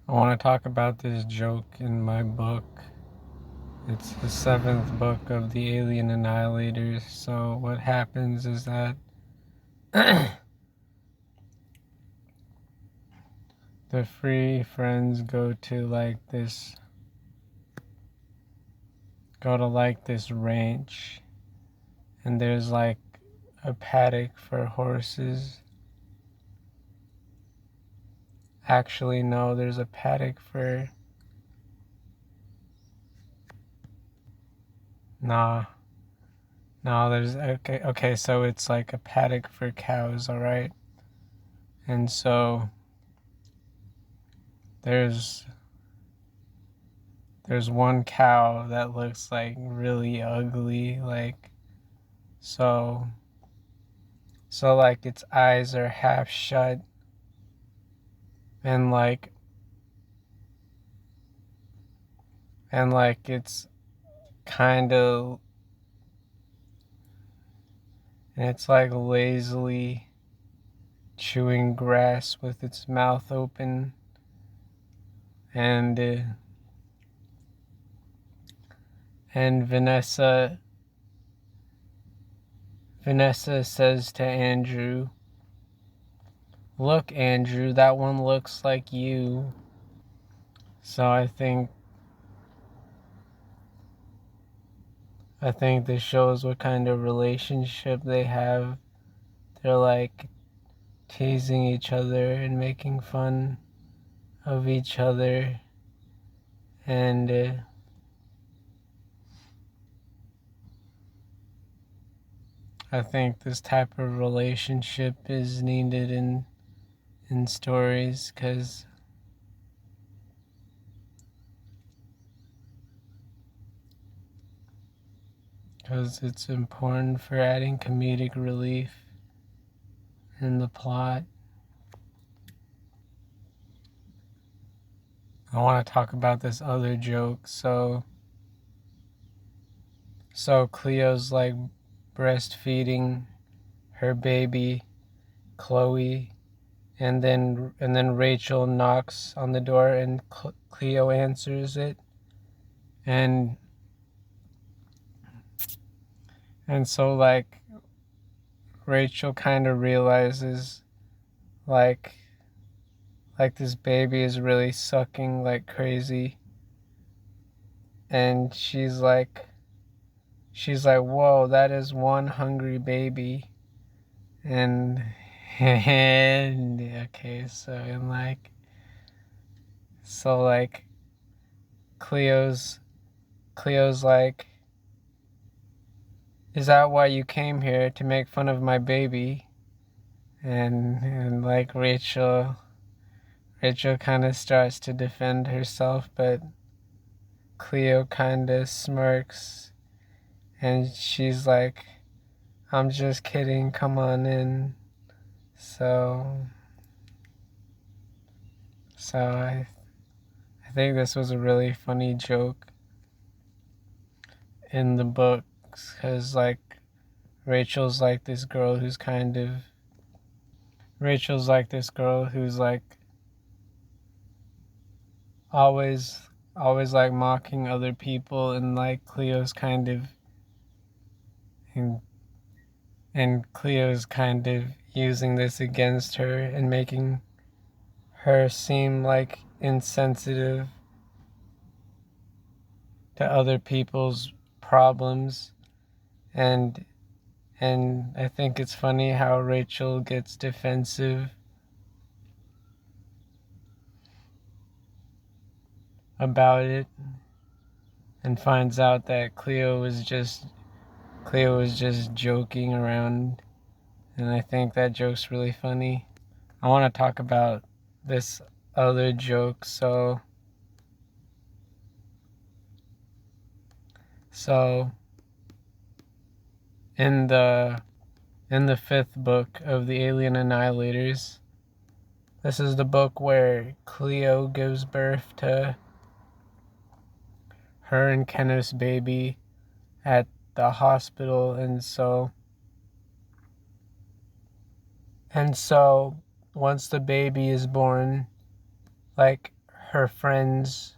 I want to talk about this joke in my book. It's the seventh book of the Alien Annihilators. So what happens is that the three friends go to this ranch, and there's like a paddock for horses. Actually, no, there's a paddock for... Nah. No, okay, so it's like a paddock for cows, alright? And so there's one cow that looks like really ugly, so like its eyes are half shut, and it's kind of, and it's like lazily chewing grass with its mouth open, and Vanessa says to Andrew, "Look, Andrew, that one looks like you." So I think this shows what kind of relationship they have. They're like teasing each other and making fun of each other, and I think this type of relationship is needed in stories because it's important for adding comedic relief in the plot. I want to talk about this other joke. So Cleo's like breastfeeding her baby Chloe, and then Rachel knocks on the door, and Cleo answers it, and so like Rachel kind of realizes like this baby is really sucking like crazy, and she's like, whoa, that is one hungry baby. And okay, so Cleo's like, is that why you came here, to make fun of my baby? And like Rachel kind of starts to defend herself, but Cleo kind of smirks, and she's like, I'm just kidding, come on in. So I think this was a really funny joke in the books, because like Rachel's like this girl who's like always like mocking other people, and like Cleo's kind of using this against her and making her seem like insensitive to other people's problems. And I think it's funny how Rachel gets defensive about it and finds out that Cleo was just joking around, and I think that joke's really funny. I want to talk about this other joke. So in the fifth book of the Alien Annihilators, this is the book where Cleo gives birth to her and Kenneth's baby at the hospital, and so once the baby is born, like her friends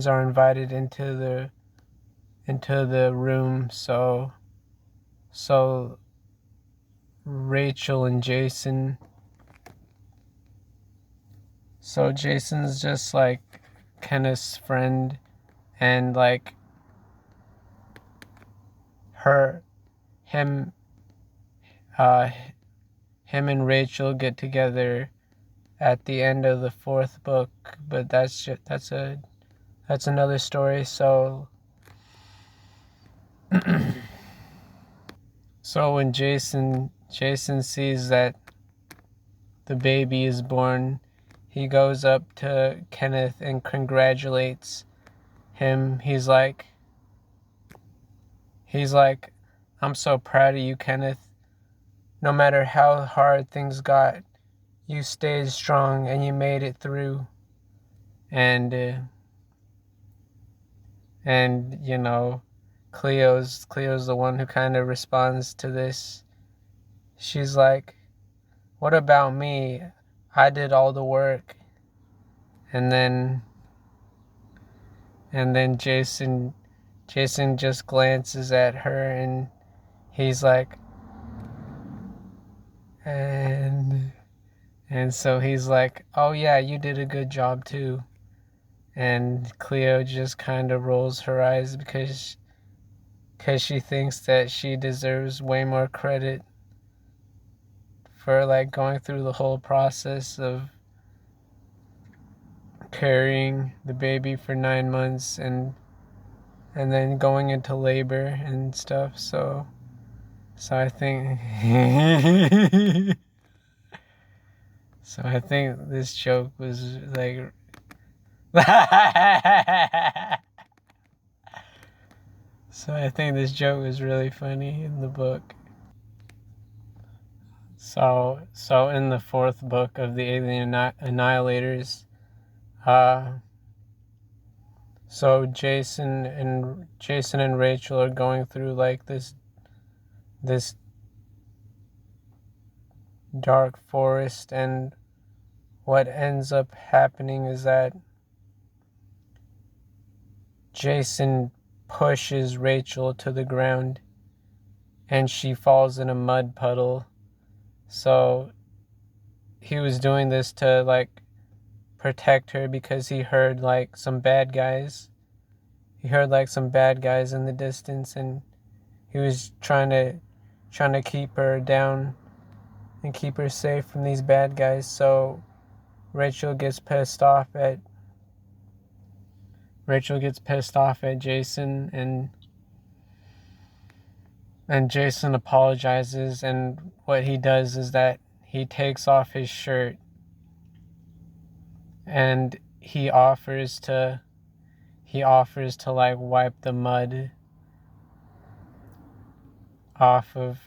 are invited into the room, so Rachel and Jason, so Jason's just like Kenneth's friend, and like him and Rachel get together at the end of the 4th book, but that's another story. So so when Jason sees that the baby is born, he goes up to Kenneth and congratulates him. He's like, I'm so proud of you, Kenneth. No matter how hard things got, you stayed strong and you made it through. And you know, Cleo's the one who kind of responds to this. She's like, what about me? I did all the work. And then Jason just glances at her, and he's like, and so he's like, oh yeah, you did a good job too. And Cleo just kind of rolls her eyes because she thinks that she deserves way more credit for like going through the whole process of carrying the baby for 9 months and then going into labor and stuff. So I think so I think this joke was like so I think this joke was really funny in the book. So in the 4th book of the Alien Annihilators, so Jason and Rachel are going through like this dark forest, and what ends up happening is that Jason pushes Rachel to the ground and she falls in a mud puddle. So he was doing this to like protect her because he heard like some bad guys. He heard like some bad guys in the distance, and he was trying to keep her down and keep her safe from these bad guys. So Rachel gets pissed off at Jason, and Jason apologizes, and what he does is that he takes off his shirt and he offers to like wipe the mud off of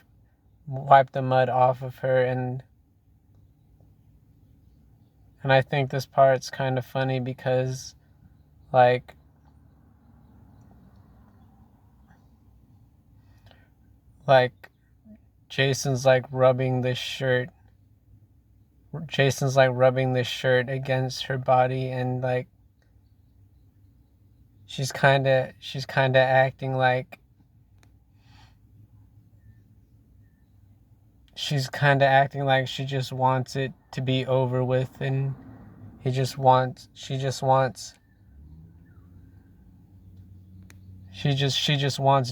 her, and I think this part's kind of funny because like Jason's like rubbing this shirt against her body, and like she's kind of acting like she just wants it to be over with, and she just wants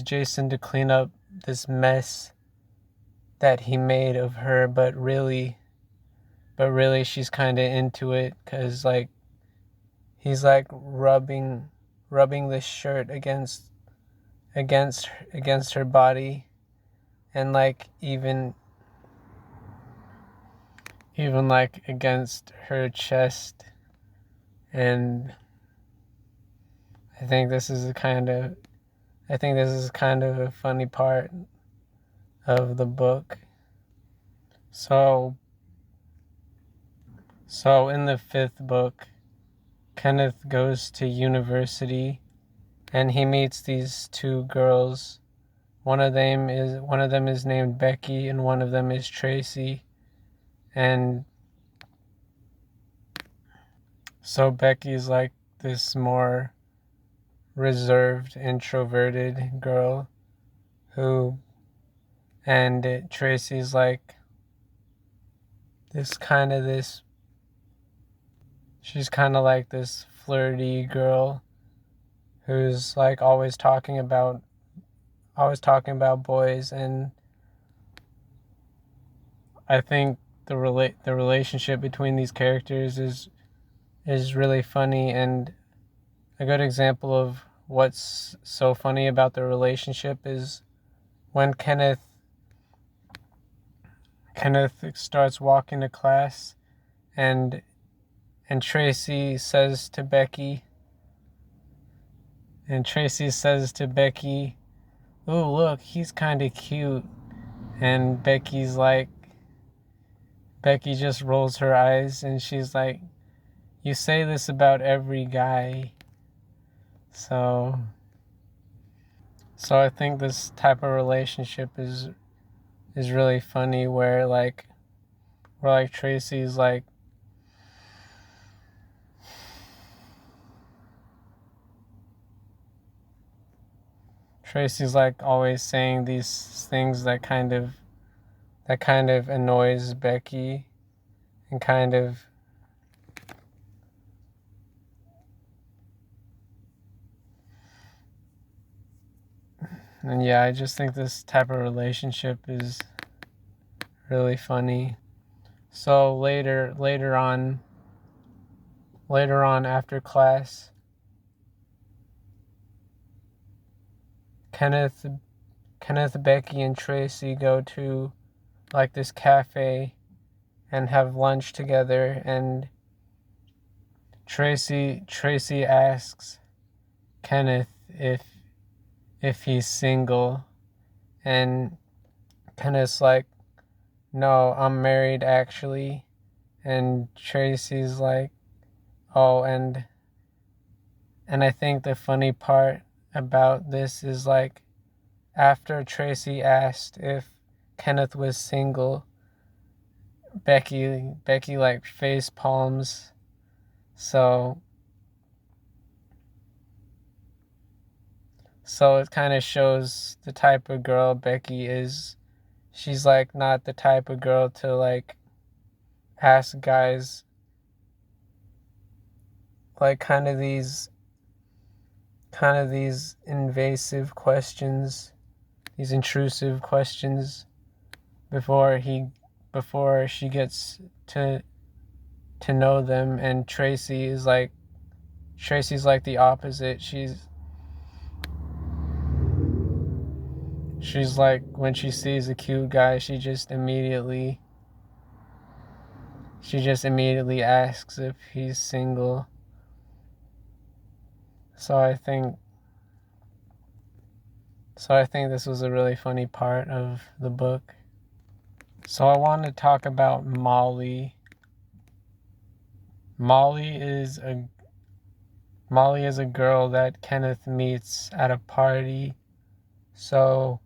Jason to clean up this mess that he made of her, but really she's kind of into it because like he's like rubbing this shirt against her body, and like even like against her chest. And I think this is kind of a funny part of the book. So in the 5th book, Kenneth goes to university and he meets these 2 girls. One of them is named Becky and one of them is Tracy. And So Becky's like this more reserved, introverted girl who, and Tracy's like this, she's kind of like this flirty girl who's like always talking about boys. And I think the relationship between these characters is really funny, and a good example of what's so funny about the relationship is when Kenneth starts walking to class, and Tracy says to Becky, "Ooh, look, he's kind of cute." And Becky just rolls her eyes and she's like, "You say this about every guy." So I think this type of relationship is really funny, where Tracy's like always saying these things that kind of annoys Becky, and yeah, I just think this type of relationship is really funny. So later on after class, Kenneth, Becky, and Tracy go to like this cafe and have lunch together, and Tracy asks Kenneth if he's single, and Kenneth's like, "No, I'm married actually." And Tracy's like, "Oh," and I think the funny part about this is like after Tracy asked if Kenneth was single, Becky like face palms. So it kind of shows the type of girl Becky is. She's like not the type of girl to like ask guys like these invasive questions, these intrusive questions before she gets to know them. And Tracy's like the opposite. She's like, when she sees a cute guy, she just immediately asks if he's single. So I think this was a really funny part of the book. So I want to talk about Molly. Molly is a girl that Kenneth meets at a party. So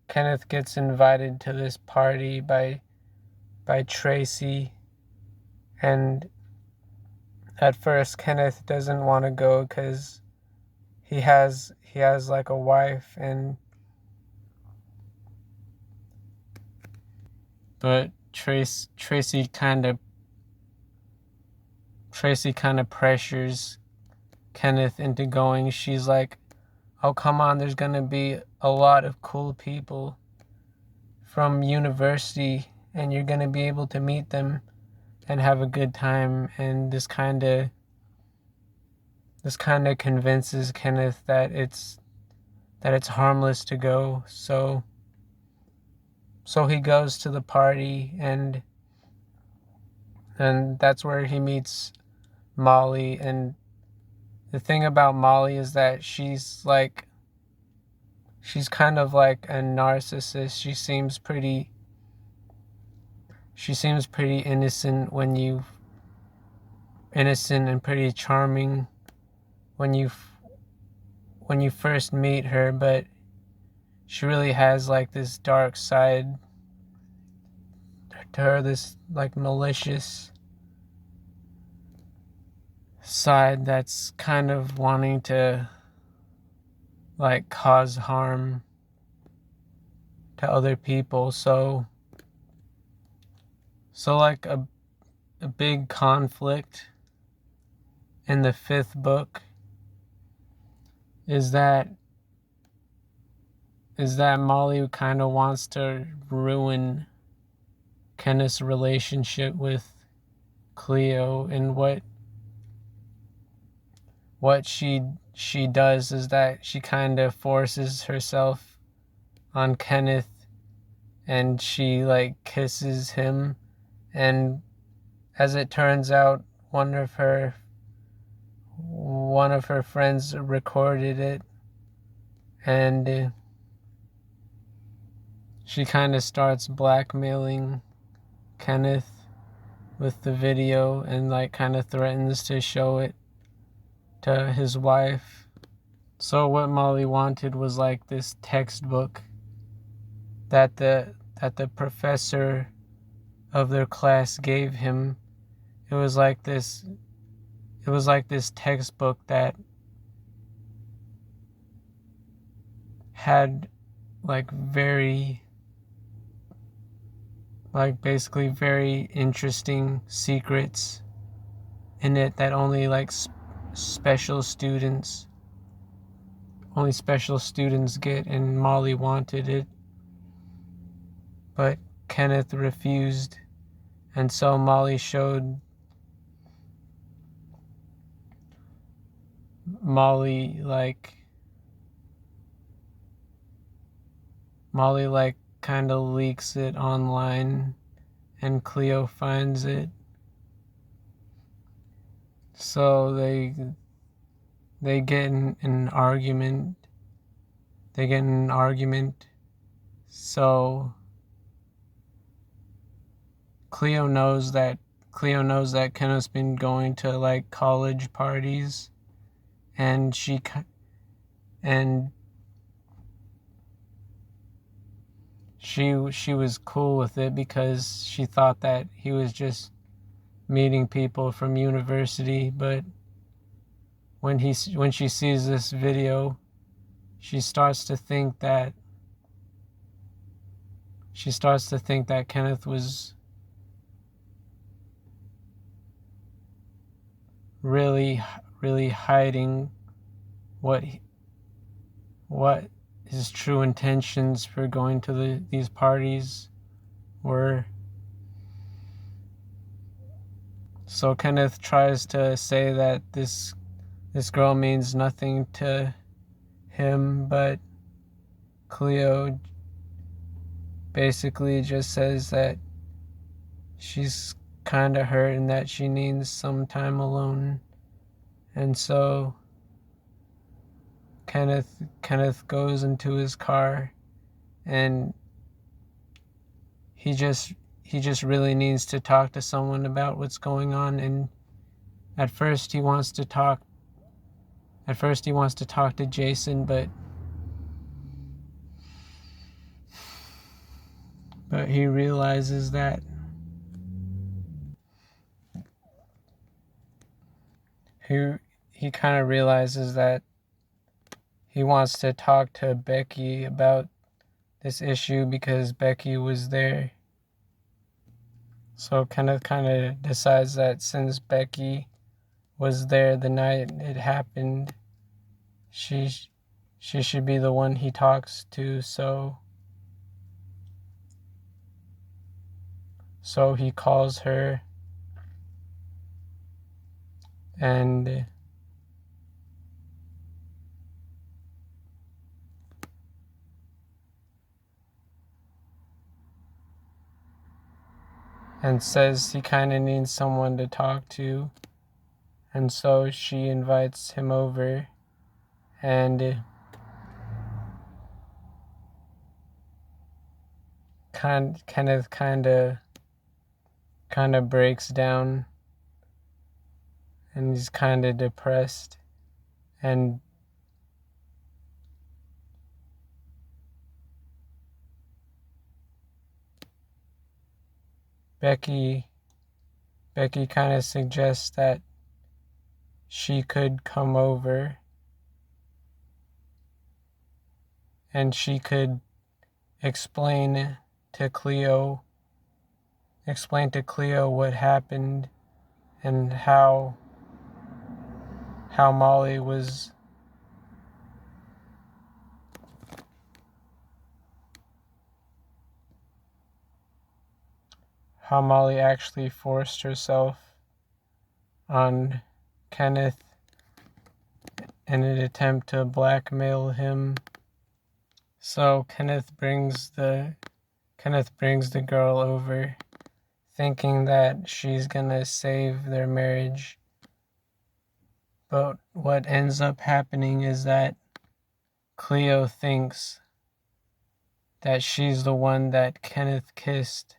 Kenneth gets invited to this party by Tracy, and at first Kenneth doesn't want to go because he has like a wife, but Tracy kind of pressures Kenneth into going. She's like, "Oh, come on, there's gonna be a lot of cool people from university, and you're gonna be able to meet them and have a good time." And this kind of convinces Kenneth that it's harmless to go. So he goes to the party, and that's where he meets Molly. And the thing about Molly is that she's kind of like a narcissist. She seems pretty innocent and pretty charming when you first meet her, but she really has like this dark side to her this like malicious side that's kind of wanting to like cause harm to other people. So like a big conflict in the 5th book is that Molly kind of wants to ruin Kenneth's relationship with Cleo, and what she does is that she kind of forces herself on Kenneth, and she like kisses him, and as it turns out, one of her friends recorded it, and she kind of starts blackmailing Kenneth with the video, and like kind of threatens to show it to his wife. So what Molly wanted was like this textbook that the professor of their class gave him. It was like this textbook that had like basically very interesting secrets in it that only like special students get, and Molly wanted it, but Kenneth refused, and so Molly kind of leaks it online, and Cleo finds it. So they get in an argument. So Cleo knows that Kenneth's been going to like college parties, and she was cool with it because she thought that he was just meeting people from university. But when she sees this video, she starts to think that Kenneth was really hiding what his true intentions for going to these parties were. So Kenneth tries to say that this girl means nothing to him, but Cleo basically just says that she's kind of hurt and that she needs some time alone. And so Kenneth goes into his car, and he just really needs to talk to someone about what's going on. And at first he wants to talk to Jason, but he realizes that he kind of realizes that he wants to talk to Becky about this issue because Becky was there. So Kenneth kind of decides that since Becky was there the night it happened, she should be the one he talks to. So he calls her, and says he kind of needs someone to talk to. And so she invites him over, and Kenneth kind of breaks down, and he's kind of depressed, and Becky kind of suggests that she could come over and she could explain to Cleo what happened and how Molly actually forced herself on Kenneth in an attempt to blackmail him. So Kenneth brings the girl over, thinking that she's gonna save their marriage. But what ends up happening is that Cleo thinks that she's the one that Kenneth kissed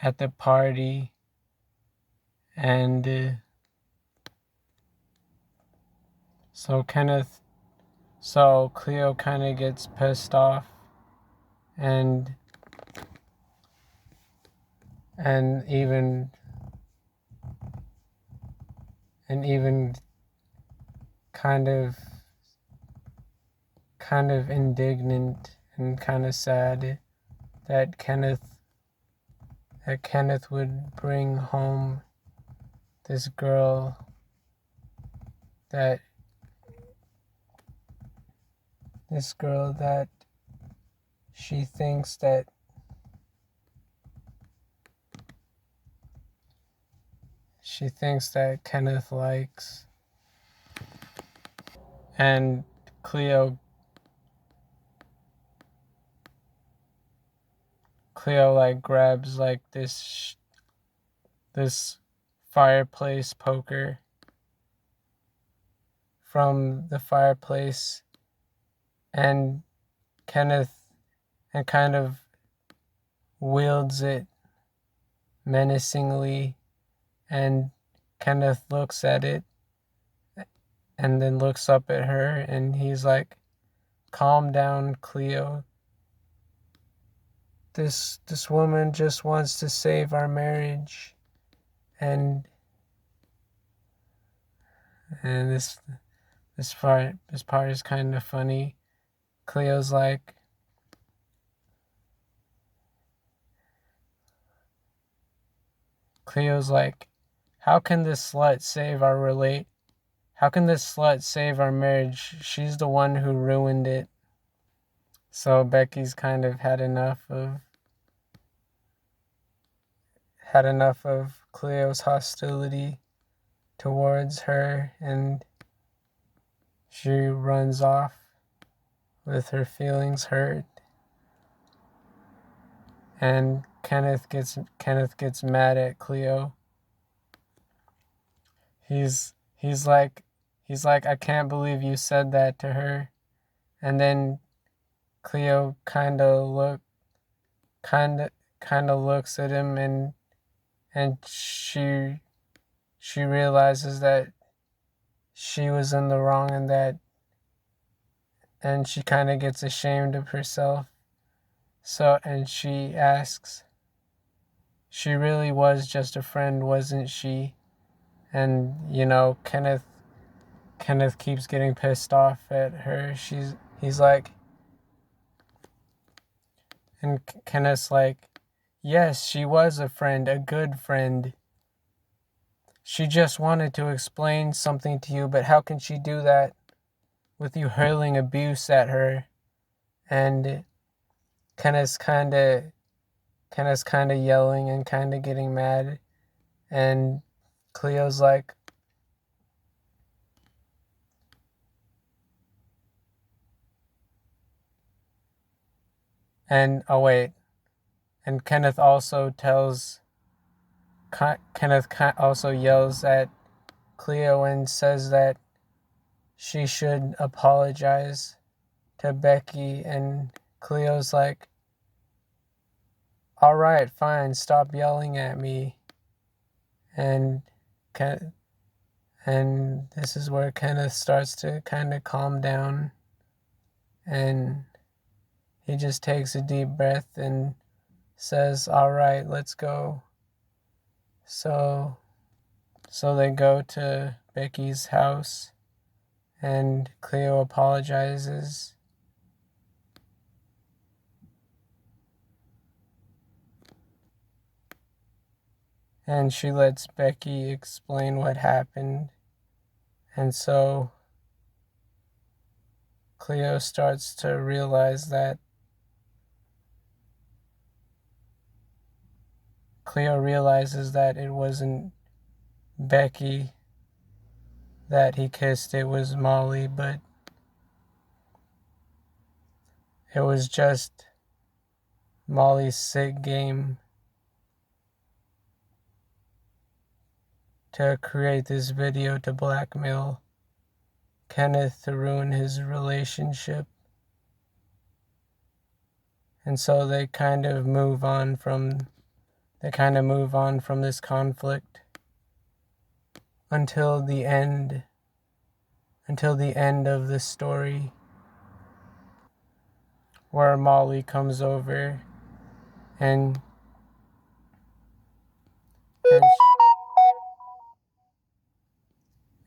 at the party, and so Cleo kind of gets pissed off and even kind of indignant and kind of sad that Kenneth would bring home this girl that she thinks that Kenneth likes. And Cleo like grabs like this fireplace poker from the fireplace, and Kenneth kind of wields it menacingly, and Kenneth looks at it and then looks up at her, and he's like, "Calm down, Cleo. This woman just wants to save our marriage." And this part is kind of funny. Cleo's like, "How can this slut save our marriage? She's the one who ruined it." So Becky's kind of had enough of Cleo's hostility towards her, and she runs off with her feelings hurt. And Kenneth gets mad at Cleo. He's like, "I can't believe you said that to her." And then Cleo kind of looks at him, and she realizes that she was in the wrong, and she kind of gets ashamed of herself. So, and she asks, "She really was just a friend, wasn't she?" And Kenneth keeps getting pissed off at her. He's like, and Kenneth's like, "Yes, she was a friend, a good friend. She just wanted to explain something to you, but how can she do that with you hurling abuse at her?" And Kenneth's kind of yelling and kind of getting mad, and Cleo's like, and Kenneth also yells at Cleo and says that she should apologize to Becky, and Cleo's like, "All right, fine, stop yelling at me." And this is where Kenneth starts to kind of calm down, and he just takes a deep breath and says, "All right, let's go." So they go to Becky's house, and Cleo apologizes. And she lets Becky explain what happened. And so Cleo starts to realize that Cleo realizes that it wasn't Becky that he kissed, it was Molly, but it was just Molly's sick game to create this video to blackmail Kenneth to ruin his relationship. And so they kind of move on from this conflict until the end of the story, where Molly comes over and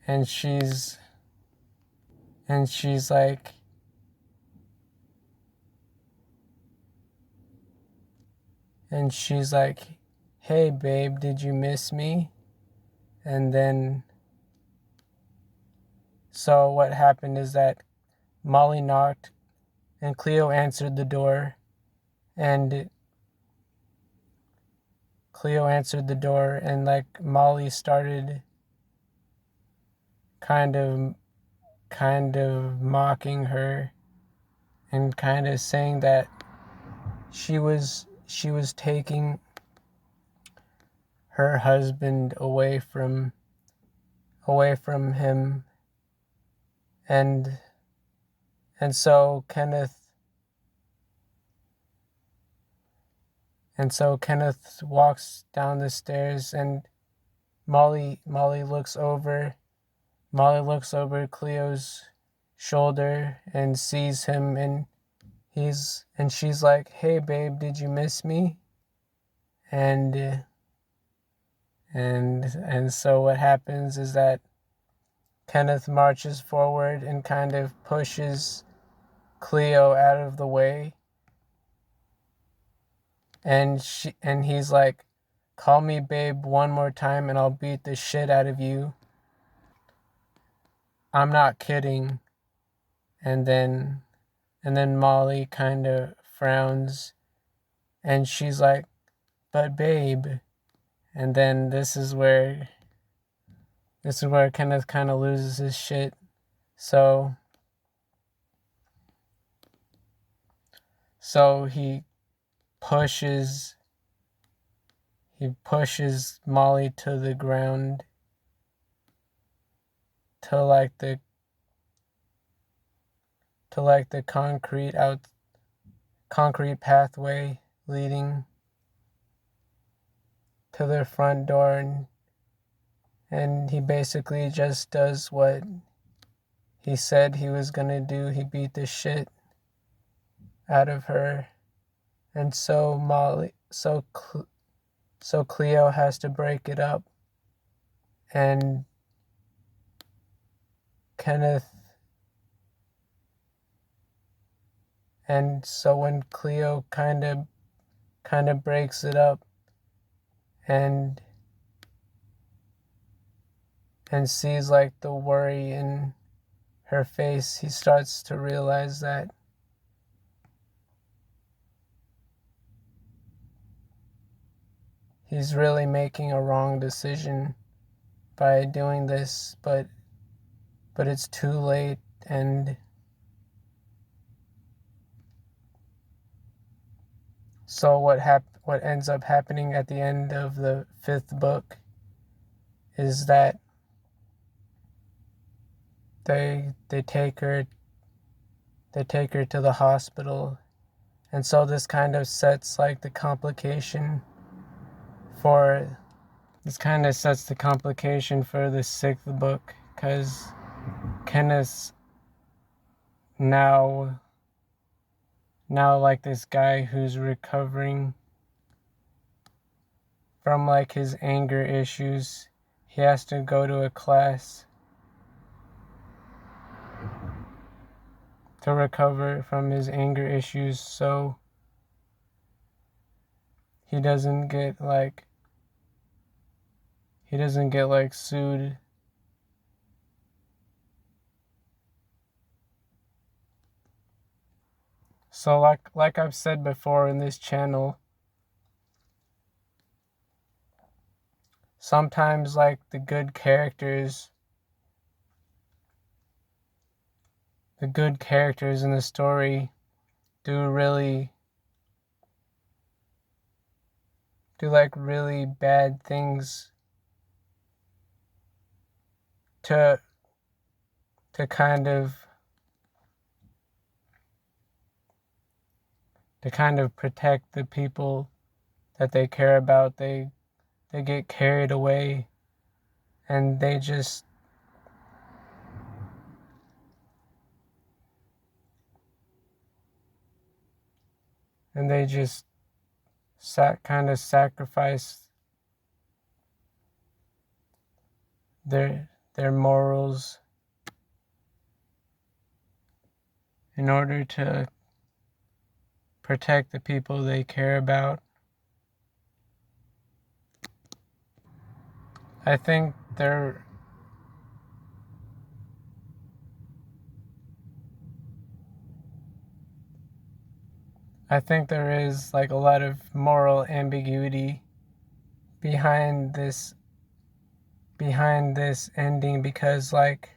and she's like, hey babe, did you miss me? And then, so what happened is that Molly knocked and Cleo answered the door, and like Molly started kind of mocking her and kind of saying that she was taking her husband away from him, and so Kenneth walks down the stairs, and Molly looks over Cleo's shoulder and sees him, and she's like, hey babe, did you miss me? And so what happens is that Kenneth marches forward and kind of pushes Cleo out of the way, and he's like, call me babe one more time and I'll beat the shit out of you. I'm not kidding. And then Molly kind of frowns, and she's like, but babe. And then this is where Kenneth kind of loses his shit. So he pushes Molly to the ground, to like the concrete pathway leading to their front door, and he basically just does what he said he was gonna do. He beat the shit out of her, and so Cleo has to break it up, and Kenneth, and so when Cleo kind of breaks it up and sees like the worry in her face, he starts to realize that he's really making a wrong decision by doing this, but it's too late. And so what ends up happening at the end of the 5th book is that they take her to the hospital. And so this kind of sets like the complication for the 6th book, because Kenneth's now like this guy who's recovering from like his anger issues. He has to go to a class to recover from his anger issues so he doesn't get like sued. So like I've said before in this channel, sometimes like the good characters in the story do like really bad things to kind of protect the people that they care about. They get carried away and they just kind of sacrifice their morals in order to protect the people they care about. I think there is like a lot of moral ambiguity behind this ending, because like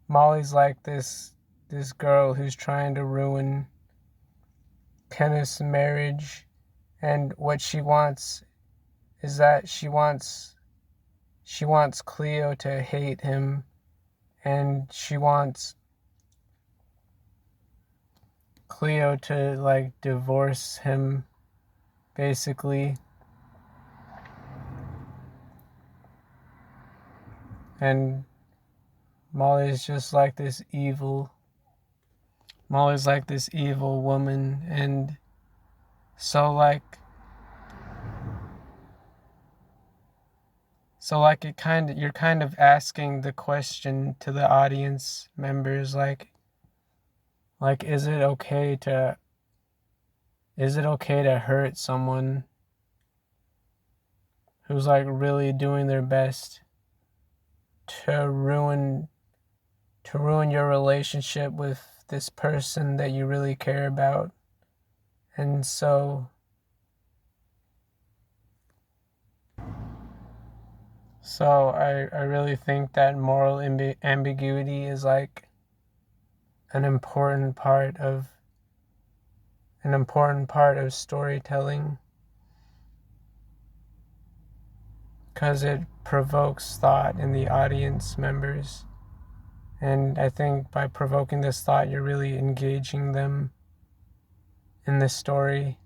Molly's like this girl who's trying to ruin Kenneth's marriage, and what she wants is that she wants Cleo to hate him, and she wants Cleo to like divorce him, basically. And Molly's like this evil woman, and so like you're kind of asking the question to the audience members, like is it okay to hurt someone who's like really doing their best to ruin your relationship with this person that you really care about? And so I really think that moral ambiguity is like an important part of storytelling, because it provokes thought in the audience members. And I think by provoking this thought, you're really engaging them in the story.